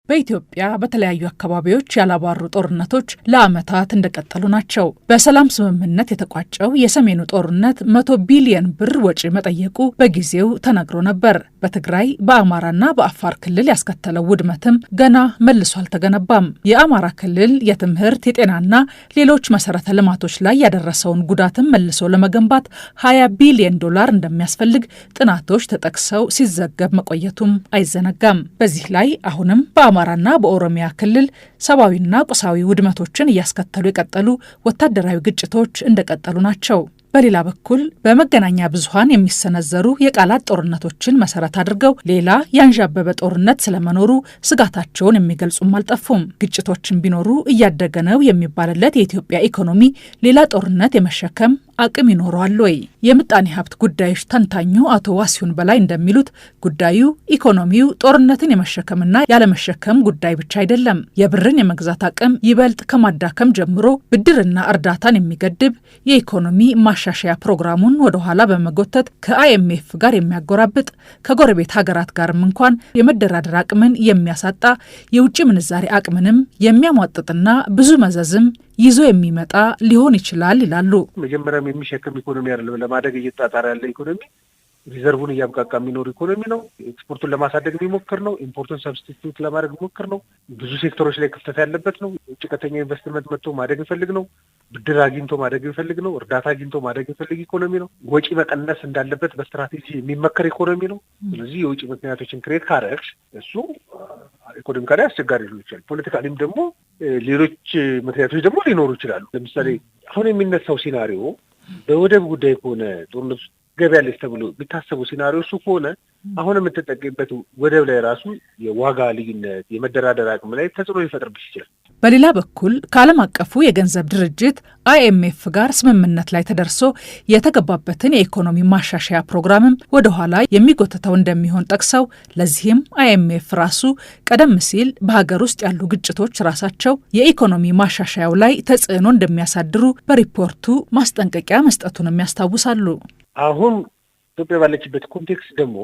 በኢትዮጵያ በተለያዩ አካባቢዎች ያላባሩ ጦርነቶች ለዓመታት እንደቀጠሉ ናቸው። በሰላም ስምምነት የተቋጨው የሰሜኑ ጦርነት 100 ቢሊዮን ብር ወጪ መጠየቁ በጊዜው ተነግሮ ነበር። በትግራይ በአማራና በአፋር ክልል ያስከተለው ውድመትም ገና መልሶ አልተገነባም። የአማራ ክልል የትምህርት፣ የጤናና ሌሎች መሰረተ ልማቶች ላይ ያደረሰውን ጉዳትም መልሶ ለመገንባት 20 ቢሊዮን ዶላር እንደሚያስፈልግ ጥናቶች ተጠቅሰው ሲዘገብ መቆየቱም አይዘነጋም። በዚህ ላይ አሁንም በአማራና በኦሮሚያ ክልል ሰብአዊና ቁሳዊ ውድመቶችን እያስከተሉ የቀጠሉ ወታደራዊ ግጭቶች እንደቀጠሉ ናቸው። በሌላ በኩል በመገናኛ ብዙሃን የሚሰነዘሩ የቃላት ጦርነቶችን መሰረት አድርገው ሌላ ያንዣበበ ጦርነት ስለመኖሩ ስጋታቸውን የሚገልጹም አልጠፉም። ግጭቶችን ቢኖሩ እያደገ ነው የሚባልለት የኢትዮጵያ ኢኮኖሚ ሌላ ጦርነት የመሸከም አቅም ይኖረዋል ወይ? የምጣኔ ሀብት ጉዳዮች ተንታኙ አቶ ዋሲሁን በላይ እንደሚሉት ጉዳዩ ኢኮኖሚው ጦርነትን የመሸከምና ያለመሸከም ጉዳይ ብቻ አይደለም። የብርን የመግዛት አቅም ይበልጥ ከማዳከም ጀምሮ ብድርና እርዳታን የሚገድብ የኢኮኖሚ ማሻሻያ ፕሮግራሙን ወደኋላ በመጎተት ከአይኤምኤፍ ጋር የሚያጎራብጥ ከጎረቤት ሀገራት ጋርም እንኳን የመደራደር አቅምን የሚያሳጣ የውጭ ምንዛሬ አቅምንም የሚያሟጥጥና ብዙ መዘዝም ይዞ የሚመጣ ሊሆን ይችላል ይላሉ። መጀመሪያም የሚሸከም ኢኮኖሚ አይደለም። ለማደግ እየተጣጣረ ያለ ኢኮኖሚ፣ ሪዘርቭን እያብቃቃ የሚኖር ኢኮኖሚ ነው። ኤክስፖርቱን ለማሳደግ የሚሞክር ነው። ኢምፖርቱን ሰብስቲቱት ለማድረግ የሚሞክር ነው። ብዙ ሴክተሮች ላይ ክፍተት ያለበት ነው። ውጭ ቀጥተኛ ኢንቨስትመንት መጥቶ ማደግ የሚፈልግ ነው። ብድር አግኝቶ ማደግ የሚፈልግ ነው። እርዳታ አግኝቶ ማደግ የሚፈልግ ኢኮኖሚ ነው። ወጪ መቀነስ እንዳለበት በስትራቴጂ የሚመከር ኢኮኖሚ ነው። ስለዚህ የውጭ ምክንያቶችን ክሬት ካረግሽ እሱ ኢኮኖሚካሊ አስቸጋሪ ሊሆን ይችላል። ፖለቲካሊም ደግሞ ሌሎች ምክንያቶች ደግሞ ሊኖሩ ይችላሉ። ለምሳሌ አሁን የሚነሳው ሲናሪዮ በወደብ ጉዳይ ከሆነ ጦርነቱ ገበያለች ተብሎ የሚታሰቡ ሲናሪዮ እሱ ከሆነ አሁን የምትጠቀምበት ወደብ ላይ ራሱ የዋጋ ልዩነት የመደራደር አቅም ላይ ተጽዕኖ ሊፈጥርብሽ ይችላል። በሌላ በኩል ከዓለም አቀፉ የገንዘብ ድርጅት አይኤምኤፍ ጋር ስምምነት ላይ ተደርሶ የተገባበትን የኢኮኖሚ ማሻሻያ ፕሮግራምም ወደኋላ የሚጎትተው እንደሚሆን ጠቅሰው ለዚህም አይኤምኤፍ ራሱ ቀደም ሲል በሀገር ውስጥ ያሉ ግጭቶች ራሳቸው የኢኮኖሚ ማሻሻያው ላይ ተጽዕኖ እንደሚያሳድሩ በሪፖርቱ ማስጠንቀቂያ መስጠቱንም ያስታውሳሉ። አሁን ኢትዮጵያ ባለችበት ኮንቴክስት ደግሞ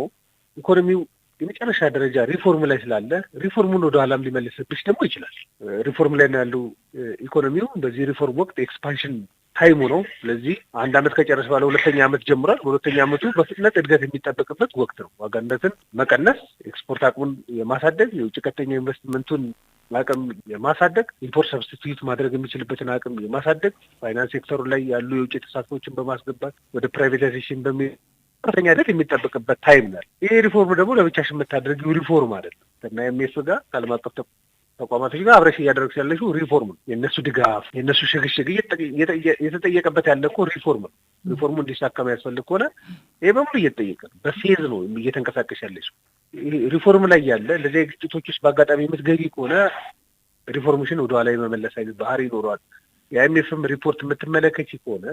ኢኮኖሚው የመጨረሻ ደረጃ ሪፎርም ላይ ስላለ ሪፎርሙን ወደ ኋላም ሊመልስብሽ ደግሞ ይችላል። ሪፎርም ላይ ነው ያለው ኢኮኖሚው። በዚህ ሪፎርም ወቅት ኤክስፓንሽን ታይሙ ነው። ስለዚህ አንድ ዓመት ከጨረሰ በኋላ ሁለተኛ ዓመት ጀምሯል። በሁለተኛ ዓመቱ በፍጥነት እድገት የሚጠበቅበት ወቅት ነው። ዋጋ ንረትን መቀነስ፣ ኤክስፖርት አቅሙን የማሳደግ፣ የውጭ ቀጥተኛ ኢንቨስትመንቱን አቅም የማሳደግ፣ ኢምፖርት ሰብስቲቱት ማድረግ የሚችልበትን አቅም የማሳደግ፣ ፋይናንስ ሴክተሩ ላይ ያሉ የውጭ ተሳትፎችን በማስገባት ወደ ፕራይቬታይዜሽን ከፍተኛ ሂደት የሚጠበቅበት ታይም ነው። ይሄ ሪፎርም ደግሞ ለብቻሽ የምታደርጊው ሪፎርም አይደለም። እና ኤምኤፍ ጋር ከዓለም አቀፍ ተቋማቶች ጋር አብረሽ እያደረግሽ ያለሽው ሪፎርም ነው። የእነሱ ድጋፍ የእነሱ ሽግሽግ እየተጠየቀበት ያለ እኮ ሪፎርም ነው። ሪፎርሙ እንዲሳካ የሚያስፈልግ ከሆነ ይሄ በሙሉ እየተጠየቀ ነው። በፌዝ ነው እየተንቀሳቀሽ ያለሽው። ሪፎርም ላይ ያለ እንደዚህ ግጭቶች ውስጥ በአጋጣሚ የምትገቢ ከሆነ ሪፎርሜሽን ወደኋላ የመመለስ አይነት ባህሪ ይኖረዋል። የአይኤምኤፍም ሪፖርት የምትመለከች ከሆነ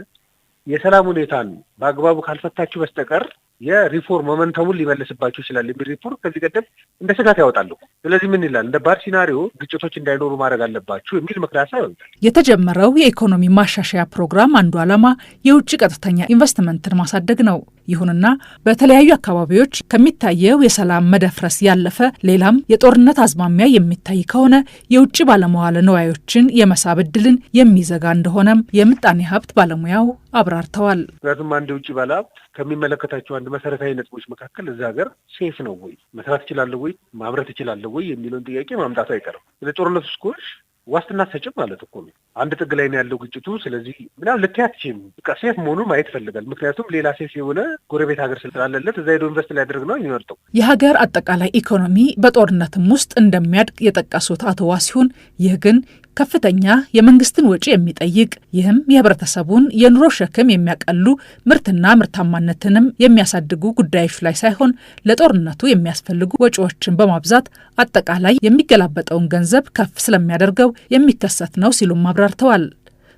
የሰላም ሁኔታን በአግባቡ ካልፈታችሁ በስተቀር የሪፎርም ሞመንተሙን ሊመልስባችሁ ይችላል የሚል ሪፖርት ከዚህ ቀደም እንደ ስጋት ያወጣሉ። ስለዚህ ምን ይላል? እንደ ባድ ሲናሪዮ ግጭቶች እንዳይኖሩ ማድረግ አለባችሁ የሚል ምክረ ሀሳብ ያወጣል። የተጀመረው የኢኮኖሚ ማሻሻያ ፕሮግራም አንዱ ዓላማ የውጭ ቀጥተኛ ኢንቨስትመንትን ማሳደግ ነው። ይሁንና በተለያዩ አካባቢዎች ከሚታየው የሰላም መደፍረስ ያለፈ ሌላም የጦርነት አዝማሚያ የሚታይ ከሆነ የውጭ ባለመዋለ ንዋዮችን የመሳብ ዕድልን የሚዘጋ እንደሆነም የምጣኔ ሀብት ባለሙያው አብራርተዋል። ምክንያቱም አንድ የውጭ ባለሀብት ከሚመለከታቸው አንድ መሰረታዊ ነጥቦች መካከል እዛ ሀገር ሴፍ ነው ወይ፣ መስራት እችላለሁ ወይ፣ ማምረት እችላለሁ ወይ የሚለውን ጥያቄ ማምጣቱ አይቀርም። ስለ ጦርነት ውስጥ ከሆንሽ ዋስትና ሰጭም ማለት እኮ ነው። አንድ ጥግ ላይ ነው ያለው ግጭቱ። ስለዚህ ምናምን ልትያትችም በቃ ሴፍ መሆኑን ማየት ይፈልጋል። ምክንያቱም ሌላ ሴፍ የሆነ ጎረቤት ሀገር ስላለለት እዛ ሄዶ ኢንቨስት ሊያደርግ ነው የሚመርጠው። የሀገር አጠቃላይ ኢኮኖሚ በጦርነትም ውስጥ እንደሚያድግ የጠቀሱት አቶ ዋሲሁን ይህ ግን ከፍተኛ የመንግስትን ወጪ የሚጠይቅ ይህም የህብረተሰቡን የኑሮ ሸክም የሚያቀሉ ምርትና ምርታማነትንም የሚያሳድጉ ጉዳዮች ላይ ሳይሆን ለጦርነቱ የሚያስፈልጉ ወጪዎችን በማብዛት አጠቃላይ የሚገላበጠውን ገንዘብ ከፍ ስለሚያደርገው የሚከሰት ነው ሲሉም አብራርተዋል።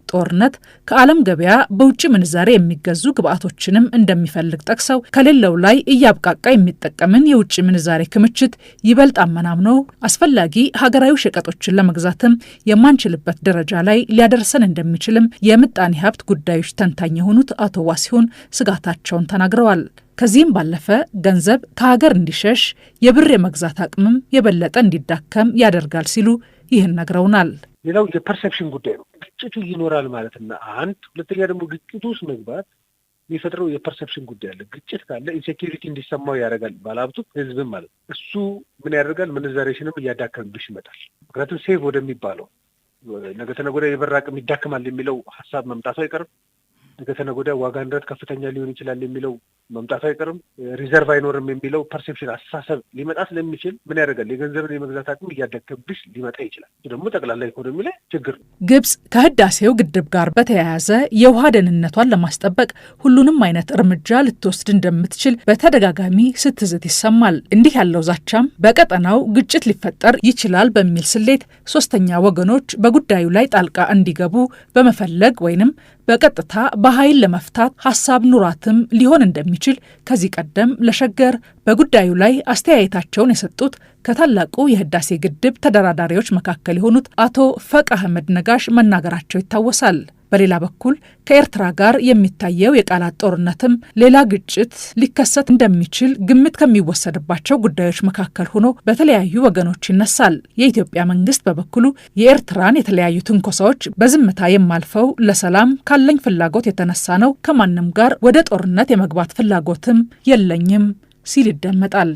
ጦርነት ከዓለም ገበያ በውጭ ምንዛሬ የሚገዙ ግብአቶችንም እንደሚፈልግ ጠቅሰው ከሌለው ላይ እያብቃቃ የሚጠቀምን የውጭ ምንዛሬ ክምችት ይበልጥ አመናምነው አስፈላጊ ሀገራዊ ሸቀጦችን ለመግዛትም የማንችልበት ደረጃ ላይ ሊያደርሰን እንደሚችልም የምጣኔ ሀብት ጉዳዮች ተንታኝ የሆኑት አቶ ዋሲሁን ስጋታቸውን ተናግረዋል። ከዚህም ባለፈ ገንዘብ ከሀገር እንዲሸሽ፣ የብር የመግዛት አቅምም የበለጠ እንዲዳከም ያደርጋል ሲሉ ይህን ነግረውናል። ሌላው የፐርሰፕሽን ጉዳይ ነው። ግጭቱ ይኖራል ማለትና ሁለተኛ ደግሞ ግጭቱ ውስጥ መግባት የሚፈጥረው የፐርሰፕሽን ጉዳይ አለ። ግጭት ካለ ኢንሴኪዩሪቲ እንዲሰማው ያደርጋል፣ ባለሀብቱ ህዝብም ማለት ነው። እሱ ምን ያደርጋል? ምንዛሬሽንም እያዳከምብሽ ይመጣል። ምክንያቱም ሴቭ ወደሚባለው ነገ ተነገ ወዲያ የብር አቅም ይዳክማል የሚለው ሀሳብ መምጣቱ አይቀርም። ነገ ተነገ ወዲያ ዋጋ ንረት ከፍተኛ ሊሆን ይችላል የሚለው መምጣቱ አይቀርም። ሪዘርቭ አይኖርም የሚለው ፐርሴፕሽን አስተሳሰብ ሊመጣ ስለሚችል ምን ያደርጋል? የገንዘብን የመግዛት አቅም እያዳከምብሽ ሊመጣ ይችላል። ደግሞ ጠቅላላ ኢኮኖሚ ላይ ችግር ነው። ግብጽ ከህዳሴው ግድብ ጋር በተያያዘ የውሃ ደህንነቷን ለማስጠበቅ ሁሉንም አይነት እርምጃ ልትወስድ እንደምትችል በተደጋጋሚ ስትዝት ይሰማል። እንዲህ ያለው ዛቻም በቀጠናው ግጭት ሊፈጠር ይችላል በሚል ስሌት ሶስተኛ ወገኖች በጉዳዩ ላይ ጣልቃ እንዲገቡ በመፈለግ ወይንም በቀጥታ በኃይል ለመፍታት ሀሳብ ኑሯትም ሊሆን እንደሚችል ከዚህ ቀደም ለሸገር በጉዳዩ ላይ አስተያየታቸውን የሰጡት ከታላቁ የህዳሴ ግድብ ተደራዳሪዎች መካከል የሆኑት አቶ ፈቅ አህመድ ነጋሽ መናገራቸው ይታወሳል። በሌላ በኩል ከኤርትራ ጋር የሚታየው የቃላት ጦርነትም ሌላ ግጭት ሊከሰት እንደሚችል ግምት ከሚወሰድባቸው ጉዳዮች መካከል ሆኖ በተለያዩ ወገኖች ይነሳል። የኢትዮጵያ መንግስት በበኩሉ የኤርትራን የተለያዩ ትንኮሳዎች በዝምታ የማልፈው ለሰላም ካለኝ ፍላጎት የተነሳ ነው፣ ከማንም ጋር ወደ ጦርነት የመግባት ፍላጎትም የለኝም ሲል ይደመጣል።